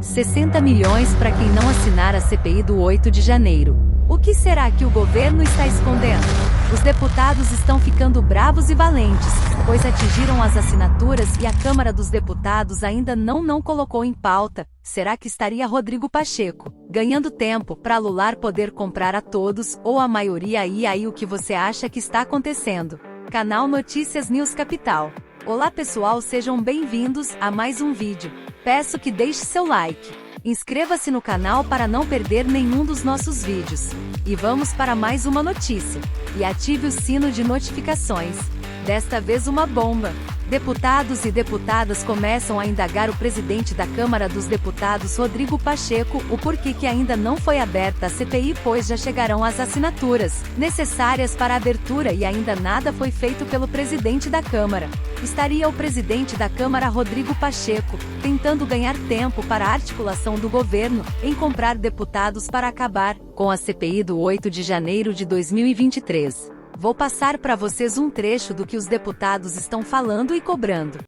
60 milhões para quem não assinar a CPI do 8 de janeiro. O que será que o governo está escondendo? Os deputados estão ficando bravos e valentes, pois atingiram as assinaturas e a Câmara dos Deputados ainda não colocou em pauta. Será que estaria Rodrigo Pacheco ganhando tempo para alular poder comprar a todos ou a maioria? E aí o que você acha que está acontecendo? Canal Notícias News Capital. Olá pessoal, sejam bem-vindos a mais um vídeo. Peço que deixe seu like. Inscreva-se no canal para não perder nenhum dos nossos vídeos. E vamos para mais uma notícia. E ative o sino de notificações. Desta vez uma bomba. Deputados e deputadas começam a indagar o presidente da Câmara dos Deputados, Rodrigo Pacheco, o porquê que ainda não foi aberta a CPI, pois já chegarão as assinaturas necessárias para a abertura e ainda nada foi feito pelo presidente da Câmara. Estaria o presidente da Câmara, Rodrigo Pacheco, tentando ganhar tempo para a articulação do governo em comprar deputados para acabar com a CPI do 8 de janeiro de 2023. Vou passar para vocês um trecho do que os deputados estão falando e cobrando.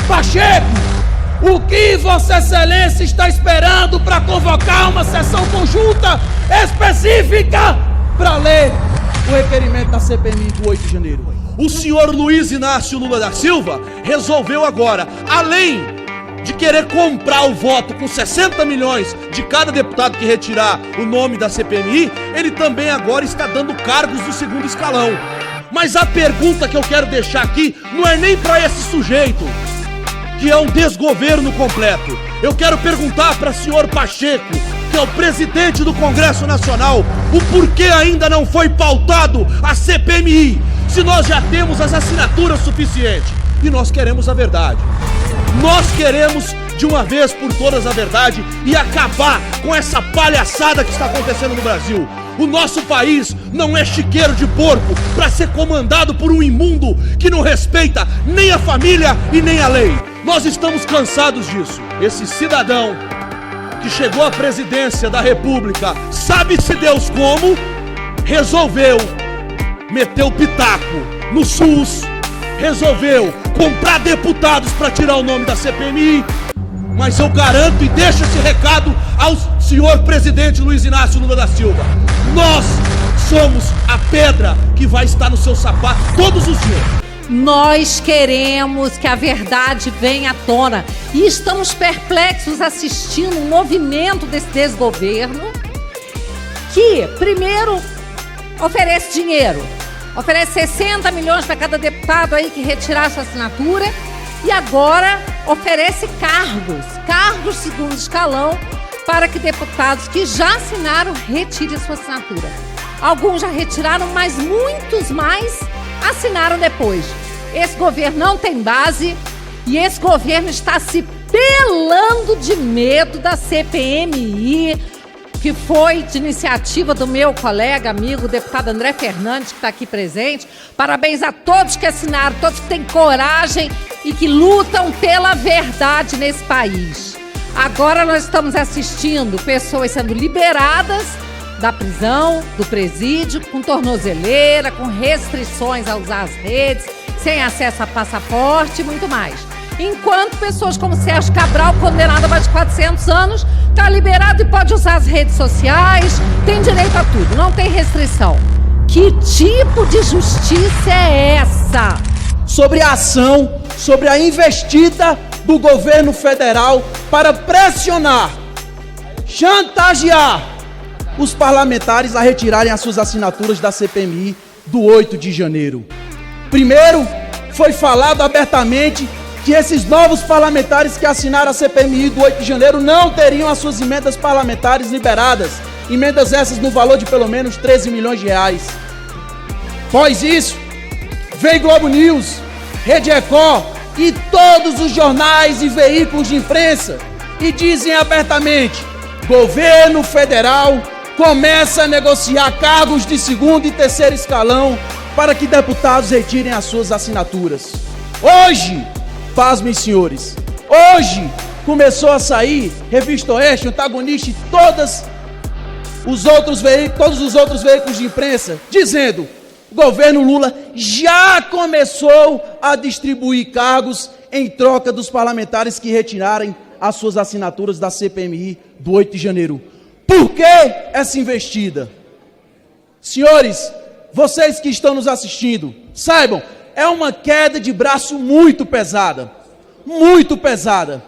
Pacheco, o que Vossa Excelência está esperando para convocar uma sessão conjunta específica para ler o requerimento da CPMI do 8 de janeiro? O senhor Luiz Inácio Lula da Silva resolveu agora, além de querer comprar o voto com 60 milhões de cada deputado que retirar o nome da CPMI, ele também agora está dando cargos do segundo escalão. Mas a pergunta que eu quero deixar aqui não é nem para esse sujeito, que é um desgoverno completo. Eu quero perguntar para o senhor Pacheco, que é o presidente do Congresso Nacional, o porquê ainda não foi pautado a CPMI, se nós já temos as assinaturas suficientes. E nós queremos a verdade. Nós queremos, de uma vez por todas, a verdade e acabar com essa palhaçada que está acontecendo no Brasil. O nosso país não é chiqueiro de porco para ser comandado por um imundo que não respeita nem a família e nem a lei. Nós estamos cansados disso. Esse cidadão que chegou à presidência da República, sabe-se Deus como, resolveu meter o pitaco no SUS, resolveu comprar deputados para tirar o nome da CPMI, mas eu garanto e deixo esse recado ao senhor presidente Luiz Inácio Lula da Silva: nós somos a pedra que vai estar no seu sapato todos os dias. Nós queremos que a verdade venha à tona e estamos perplexos assistindo um movimento desse desgoverno que, primeiro, oferece dinheiro. Oferece 60 milhões para cada deputado aí que retirar sua assinatura. E agora oferece cargos segundo escalão, para que deputados que já assinaram retirem sua assinatura. Alguns já retiraram, mas muitos mais assinaram depois. Esse governo não tem base e esse governo está se pelando de medo da CPMI, que foi de iniciativa do meu colega, amigo, o deputado André Fernandes, que está aqui presente. Parabéns a todos que assinaram, todos que têm coragem e que lutam pela verdade nesse país. Agora nós estamos assistindo pessoas sendo liberadas da prisão, do presídio, com tornozeleira, com restrições a usar as redes, sem acesso a passaporte e muito mais. Enquanto pessoas como Sérgio Cabral, condenado a mais de 400 anos, está liberado e pode usar as redes sociais, tem direito a tudo, não tem restrição. Que tipo de justiça é essa? Sobre a ação, sobre a investida do governo federal para pressionar, chantagear os parlamentares a retirarem as suas assinaturas da CPMI do 8 de janeiro. Primeiro, foi falado abertamente que esses novos parlamentares que assinaram a CPMI do 8 de janeiro não teriam as suas emendas parlamentares liberadas. Emendas essas no valor de pelo menos 13 milhões de reais. Após isso, veio Globo News, Rede Record e todos os jornais e veículos de imprensa e dizem abertamente: governo federal começa a negociar cargos de segundo e terceiro escalão para que deputados retirem as suas assinaturas. Hoje, pasmem senhores, hoje começou a sair Revista Oeste, Antagonista e todos os outros veículos de imprensa dizendo: o governo Lula já começou a distribuir cargos em troca dos parlamentares que retirarem as suas assinaturas da CPMI do 8 de janeiro. Por que essa investida? Senhores, vocês que estão nos assistindo, saibam, é uma queda de braço muito pesada. Muito pesada.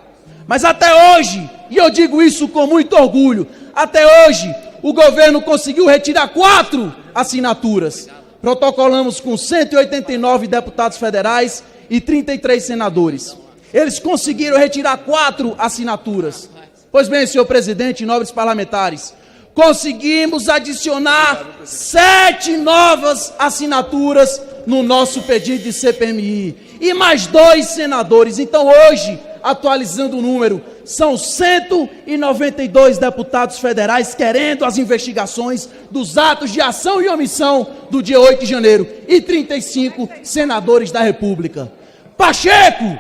Mas até hoje, e eu digo isso com muito orgulho, até hoje o governo conseguiu retirar 4 assinaturas. Protocolamos com 189 deputados federais e 33 senadores. Eles conseguiram retirar 4 assinaturas. Pois bem, senhor presidente e nobres parlamentares, conseguimos adicionar 7 novas assinaturas no nosso pedido de CPMI. E mais 2 senadores. Então hoje, atualizando o número, são 192 deputados federais querendo as investigações dos atos de ação e omissão do dia 8 de janeiro e 35 senadores da República. Pacheco,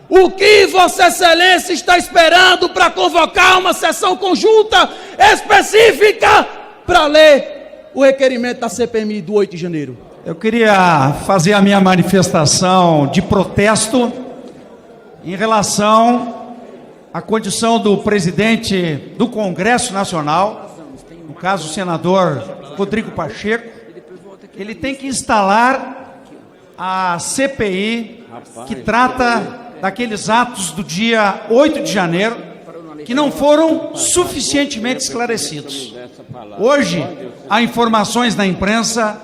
o que Vossa Excelência está esperando para convocar uma sessão conjunta específica para ler o requerimento da CPMI do 8 de janeiro? Eu queria fazer a minha manifestação de protesto em relação à condição do presidente do Congresso Nacional, no caso o senador Rodrigo Pacheco. Ele tem que instalar a CPI que trata daqueles atos do dia 8 de janeiro que não foram suficientemente esclarecidos. Hoje, há informações na imprensa,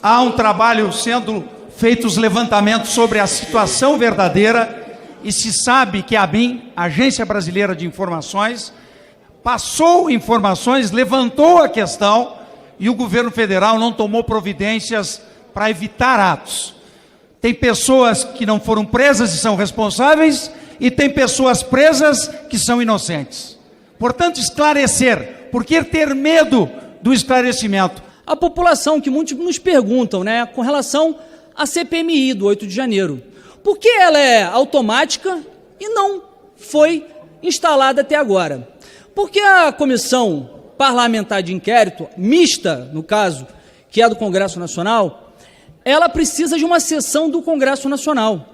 há um trabalho sendo feito, os levantamentos sobre a situação verdadeira, e se sabe que a ABIN, Agência Brasileira de Informações, passou informações, levantou a questão, e o governo federal não tomou providências para evitar atos. Tem pessoas que não foram presas e são responsáveis, e tem pessoas presas que são inocentes. Portanto, esclarecer. Por que ter medo do esclarecimento? A população, que muitos nos perguntam, né, com relação à CPMI do 8 de janeiro. Por que ela é automática e não foi instalada até agora? Porque a comissão parlamentar de inquérito, mista, no caso, que é do Congresso Nacional, ela precisa de uma sessão do Congresso Nacional.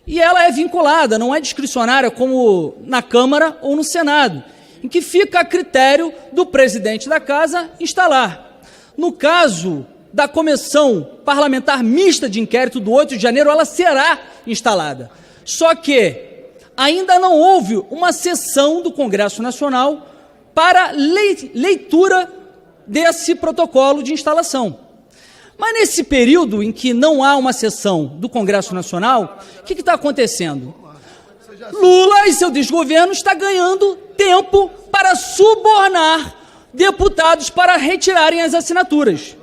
E ela é vinculada, não é discricionária como na Câmara ou no Senado, em que fica a critério do presidente da Casa instalar. No caso da Comissão Parlamentar Mista de Inquérito do 8 de janeiro, ela será instalada. Só que ainda não houve uma sessão do Congresso Nacional para leitura desse protocolo de instalação. Mas nesse período em que não há uma sessão do Congresso Nacional, o que está acontecendo? Lula e seu desgoverno está ganhando tempo para subornar deputados para retirarem as assinaturas.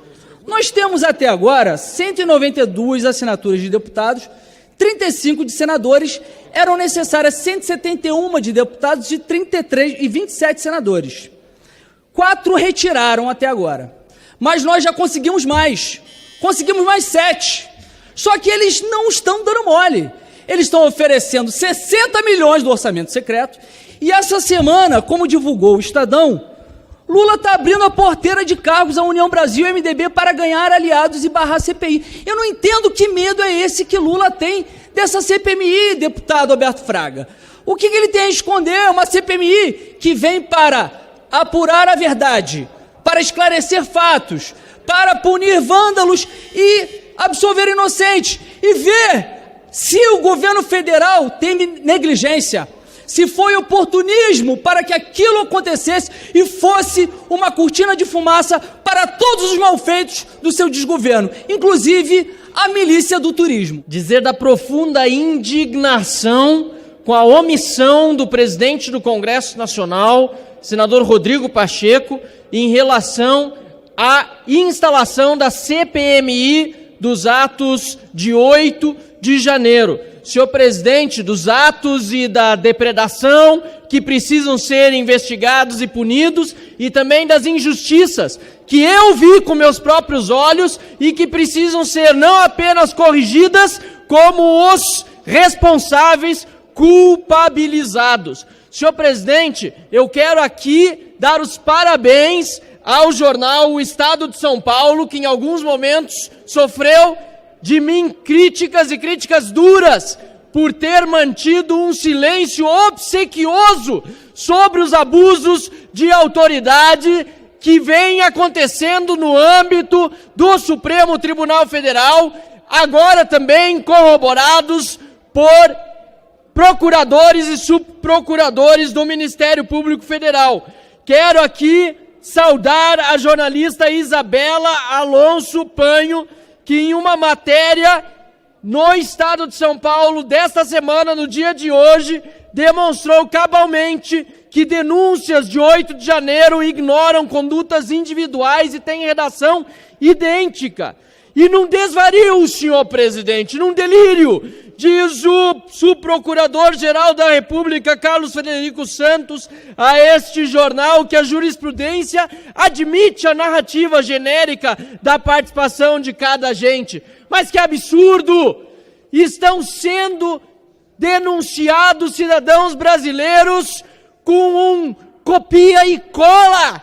Nós temos até agora 192 assinaturas de deputados, 35 de senadores, eram necessárias 171 de deputados e 27 senadores. 4 retiraram até agora. Mas nós já conseguimos mais 7. Só que eles não estão dando mole. Eles estão oferecendo 60 milhões do orçamento secreto, e essa semana, como divulgou o Estadão, Lula está abrindo a porteira de cargos à União Brasil e MDB para ganhar aliados e barrar a CPI. Eu não entendo que medo é esse que Lula tem dessa CPMI, deputado Alberto Fraga. O que ele tem a esconder? Uma CPMI que vem para apurar a verdade, para esclarecer fatos, para punir vândalos e absolver inocentes, e ver se o governo federal tem negligência, se foi oportunismo para que aquilo acontecesse e fosse uma cortina de fumaça para todos os malfeitos do seu desgoverno, inclusive a milícia do turismo. Dizer da profunda indignação com a omissão do presidente do Congresso Nacional, senador Rodrigo Pacheco, em relação à instalação da CPMI dos atos de 8 de janeiro. Senhor presidente, dos atos e da depredação que precisam ser investigados e punidos, e também das injustiças que eu vi com meus próprios olhos e que precisam ser não apenas corrigidas, como os responsáveis culpabilizados. Senhor presidente, eu quero aqui dar os parabéns ao jornal O Estado de São Paulo, que em alguns momentos sofreu de mim críticas e críticas duras por ter mantido um silêncio obsequioso sobre os abusos de autoridade que vem acontecendo no âmbito do Supremo Tribunal Federal, agora também corroborados por procuradores e subprocuradores do Ministério Público Federal. Quero aqui saudar a jornalista Isabela Alonso Panho, que em uma matéria no Estado de São Paulo desta semana, no dia de hoje, demonstrou cabalmente que denúncias de 8 de janeiro ignoram condutas individuais e têm redação idêntica. E num desvario, senhor presidente, num delírio, diz o subprocurador-geral da República, Carlos Frederico Santos, a este jornal que a jurisprudência admite a narrativa genérica da participação de cada agente. Mas que absurdo! Estão sendo denunciados cidadãos brasileiros com um copia e cola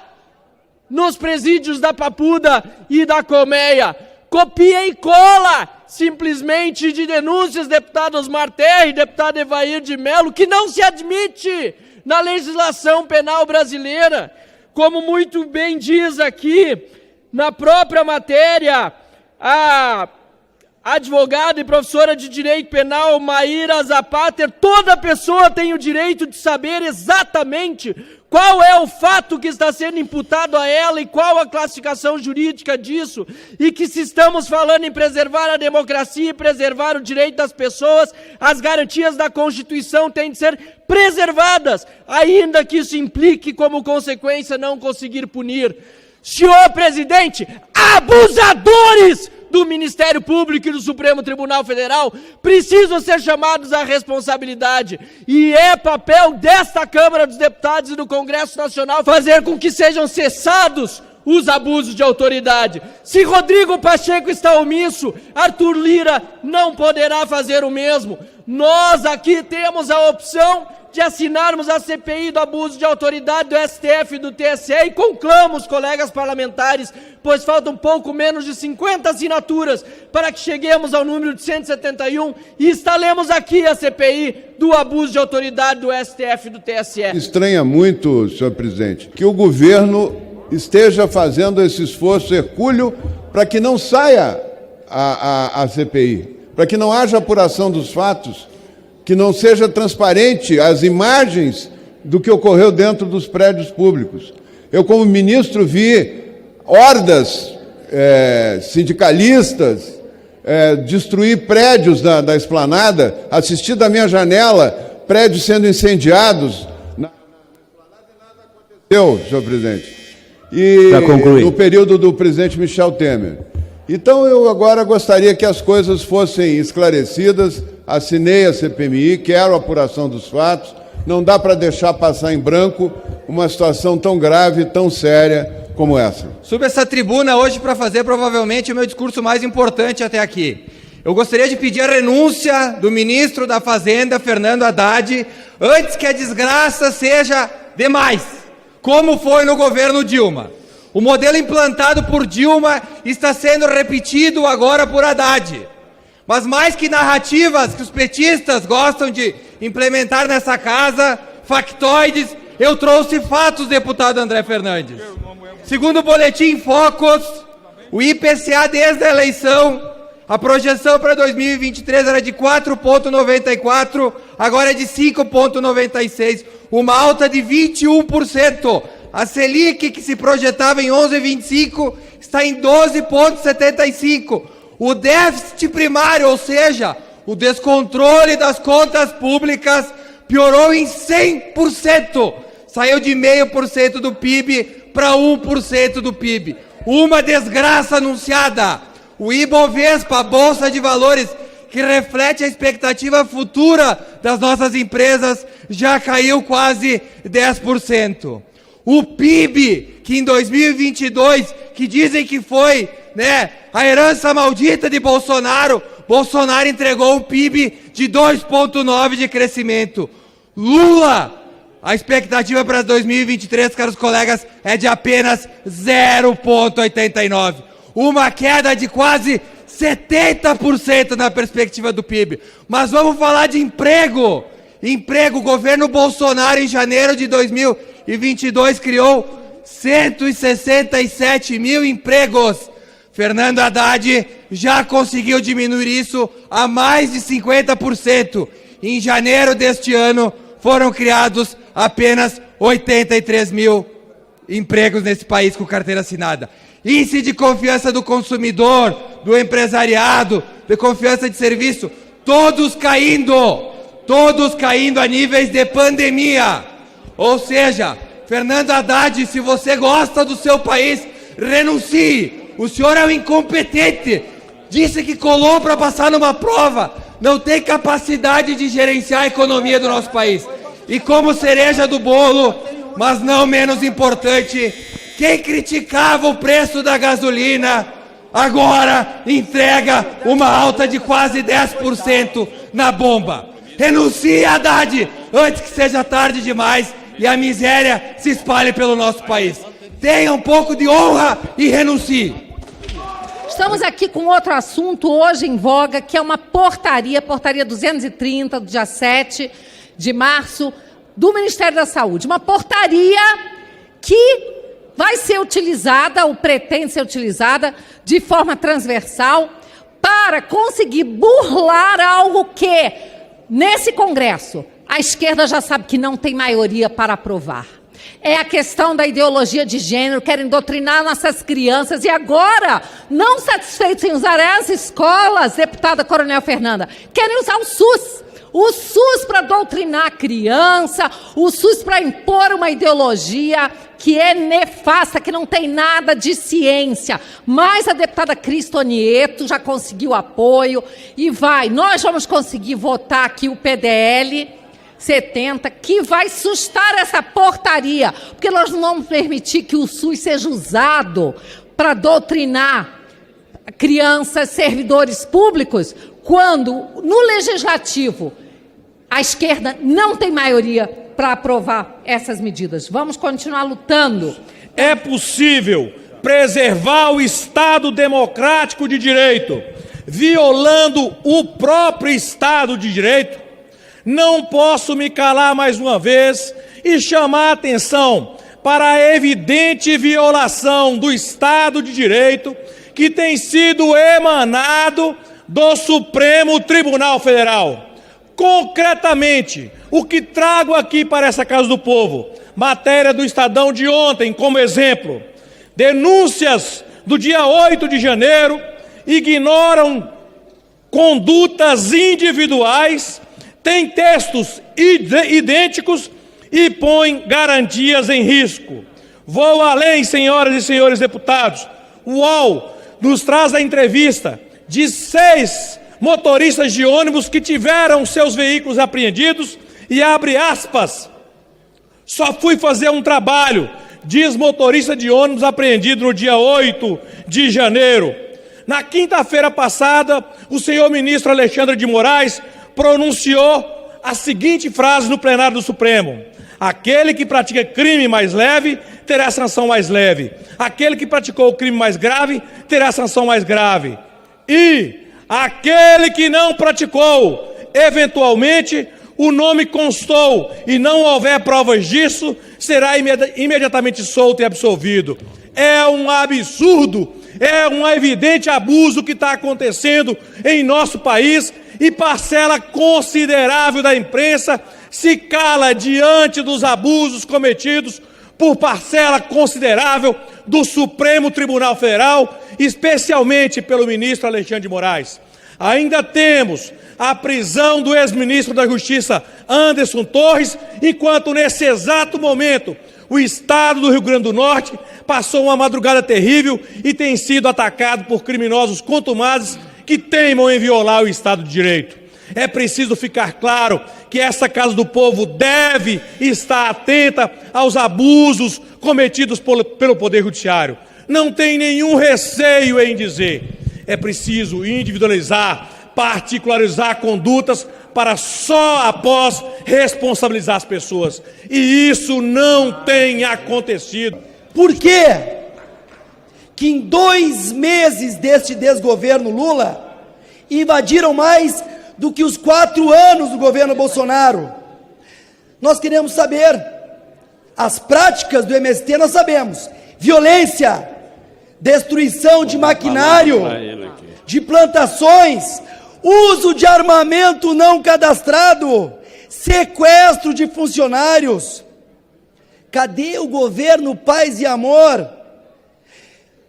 nos presídios da Papuda e da Colmeia. Copia e cola, simplesmente, de denúncias, deputado Osmar Terry, deputado Evair de Mello, que não se admite na legislação penal brasileira. Como muito bem diz aqui, na própria matéria, a advogada e professora de Direito Penal Maíra Zapater, toda pessoa tem o direito de saber exatamente qual é o fato que está sendo imputado a ela e qual a classificação jurídica disso, e que se estamos falando em preservar a democracia e preservar o direito das pessoas, as garantias da Constituição têm de ser preservadas, ainda que isso implique como consequência não conseguir punir. Senhor presidente, abusadores do Ministério Público e do Supremo Tribunal Federal precisam ser chamados à responsabilidade. E é papel desta Câmara dos Deputados e do Congresso Nacional fazer com que sejam cessados os abusos de autoridade. Se Rodrigo Pacheco está omisso, Arthur Lira não poderá fazer o mesmo. Nós aqui temos a opção de assinarmos a CPI do abuso de autoridade do STF e do TSE e conclamo os colegas parlamentares, pois faltam pouco menos de 50 assinaturas para que cheguemos ao número de 171 e instalemos aqui a CPI do abuso de autoridade do STF e do TSE. Estranha muito, senhor presidente, que o governo esteja fazendo esse esforço hercúleo para que não saia a CPI, para que não haja apuração dos fatos, que não seja transparente as imagens do que ocorreu dentro dos prédios públicos. Eu, como ministro, vi hordas sindicalistas destruir prédios da esplanada, assisti da minha janela prédios sendo incendiados. Na esplanada nada aconteceu, senhor presidente. E no período do presidente Michel Temer. Então, eu agora gostaria que as coisas fossem esclarecidas. Assinei a CPMI, quero a apuração dos fatos. Não dá para deixar passar em branco uma situação tão grave, tão séria como essa. Subo essa tribuna hoje para fazer provavelmente o meu discurso mais importante até aqui. Eu gostaria de pedir a renúncia do ministro da Fazenda, Fernando Haddad, antes que a desgraça seja demais, como foi no governo Dilma. O modelo implantado por Dilma está sendo repetido agora por Haddad. Mas mais que narrativas que os petistas gostam de implementar nessa casa, factoides, eu trouxe fatos, deputado André Fernandes. Segundo o boletim Focus, o IPCA desde a eleição, a projeção para 2023 era de 4,94, agora é de 5,96, uma alta de 21%. A Selic, que se projetava em 11,25, está em 12,75%. O déficit primário, ou seja, o descontrole das contas públicas, piorou em 100%. Saiu de 0,5% do PIB para 1% do PIB. Uma desgraça anunciada. O Ibovespa, a Bolsa de Valores, que reflete a expectativa futura das nossas empresas, já caiu quase 10%. O PIB, que em 2022, que dizem que foi, a herança maldita de Bolsonaro, Bolsonaro entregou um PIB de 2,9% de crescimento. Lula, a expectativa para 2023, caros colegas, é de apenas 0,89%. Uma queda de quase 70% na perspectiva do PIB. Mas vamos falar de emprego. Emprego, o governo Bolsonaro em janeiro de 2022 criou 167 mil empregos. Fernando Haddad já conseguiu diminuir isso a mais de 50%. Em janeiro deste ano foram criados apenas 83 mil empregos nesse país com carteira assinada. Índice de confiança do consumidor, do empresariado, de confiança de serviço, todos caindo a níveis de pandemia. Ou seja, Fernando Haddad, se você gosta do seu país, renuncie. O senhor é um incompetente, disse que colou para passar numa prova, não tem capacidade de gerenciar a economia do nosso país. E como cereja do bolo, mas não menos importante, quem criticava o preço da gasolina, agora entrega uma alta de quase 10% na bomba. Renuncie, Haddad, antes que seja tarde demais e a miséria se espalhe pelo nosso país. Tenha um pouco de honra e renuncie. Estamos aqui com outro assunto hoje em voga, que é uma portaria 230, do dia 7 de março, do Ministério da Saúde. Uma portaria que vai ser utilizada, ou pretende ser utilizada, de forma transversal, para conseguir burlar algo que, nesse Congresso, a esquerda já sabe que não tem maioria para aprovar. É a questão da ideologia de gênero, querem doutrinar nossas crianças, e agora, não satisfeitos em usar as escolas, deputada Coronel Fernanda, querem usar o SUS. O SUS para doutrinar a criança, o SUS para impor uma ideologia que é nefasta, que não tem nada de ciência. Mas a deputada Cristonieto já conseguiu apoio e nós vamos conseguir votar aqui o PDL 70, que vai sustar essa portaria, porque nós não vamos permitir que o SUS seja usado para doutrinar crianças, servidores públicos, quando no Legislativo a esquerda não tem maioria para aprovar essas medidas. Vamos continuar lutando. É possível preservar o Estado democrático de direito, violando o próprio Estado de direito? Não posso me calar mais uma vez e chamar a atenção para a evidente violação do Estado de direito que tem sido emanado do Supremo Tribunal Federal. Concretamente, o que trago aqui para essa Casa do Povo, matéria do Estadão de ontem como exemplo, denúncias do dia 8 de janeiro ignoram condutas individuais, têm textos idênticos e põem garantias em risco. Vou além, senhoras e senhores deputados. O UOL nos traz a entrevista de 6 motoristas de ônibus que tiveram seus veículos apreendidos e abre aspas, só fui fazer um trabalho, diz motorista de ônibus apreendido no dia 8 de janeiro. Na quinta-feira passada, o senhor ministro Alexandre de Moraes pronunciou a seguinte frase no plenário do Supremo: aquele que pratica crime mais leve terá sanção mais leve, aquele que praticou o crime mais grave terá sanção mais grave, e aquele que não praticou, eventualmente, o nome constou e não houver provas disso, será imediatamente solto e absolvido. É um absurdo, é um evidente abuso que está acontecendo em nosso país e parcela considerável da imprensa se cala diante dos abusos cometidos por parcela considerável do Supremo Tribunal Federal, especialmente pelo ministro Alexandre de Moraes. Ainda temos a prisão do ex-ministro da Justiça, Anderson Torres, enquanto nesse exato momento o estado do Rio Grande do Norte passou uma madrugada terrível e tem sido atacado por criminosos contumazes que teimam em violar o Estado de Direito. É preciso ficar claro que essa Casa do Povo deve estar atenta aos abusos cometidos pelo Poder Judiciário. Não tem nenhum receio em dizer. É preciso individualizar, particularizar condutas para só após responsabilizar as pessoas. E isso não tem acontecido. Por quê que em 2 meses deste desgoverno Lula, invadiram mais do que os 4 anos do governo Bolsonaro. Nós queremos saber, as práticas do MST nós sabemos, violência, destruição de maquinário, de plantações, uso de armamento não cadastrado, sequestro de funcionários. Cadê o governo Paz e Amor?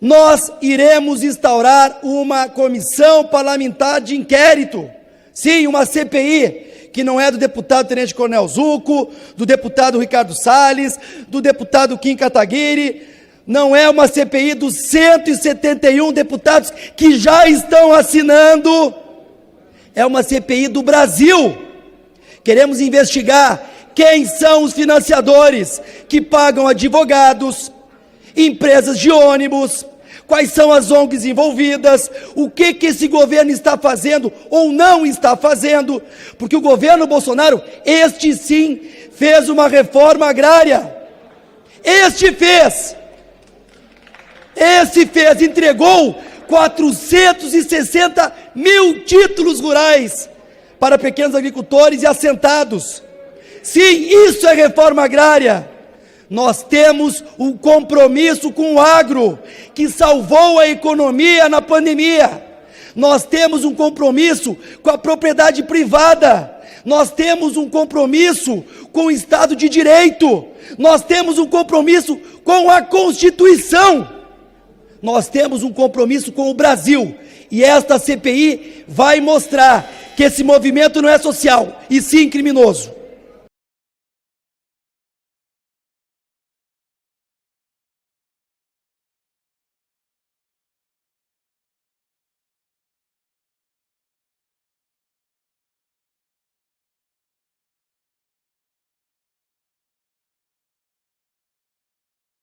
Nós iremos instaurar uma comissão parlamentar de inquérito. Sim, uma CPI, que não é do deputado Tenente Coronel Zucco, do deputado Ricardo Salles, do deputado Kim Kataguiri. Não é uma CPI dos 171 deputados que já estão assinando. É uma CPI do Brasil. Queremos investigar quem são os financiadores que pagam advogados, empresas de ônibus, quais são as ONGs envolvidas, o que esse governo está fazendo ou não está fazendo, porque o governo Bolsonaro, este sim, fez uma reforma agrária. Esse fez, entregou 460 mil títulos rurais para pequenos agricultores e assentados. Sim, isso é reforma agrária. Nós temos um compromisso com o agro, que salvou a economia na pandemia. Nós temos um compromisso com a propriedade privada. Nós temos um compromisso com o Estado de Direito. Nós temos um compromisso com a Constituição. Nós temos um compromisso com o Brasil. E esta CPI vai mostrar que esse movimento não é social, e sim criminoso.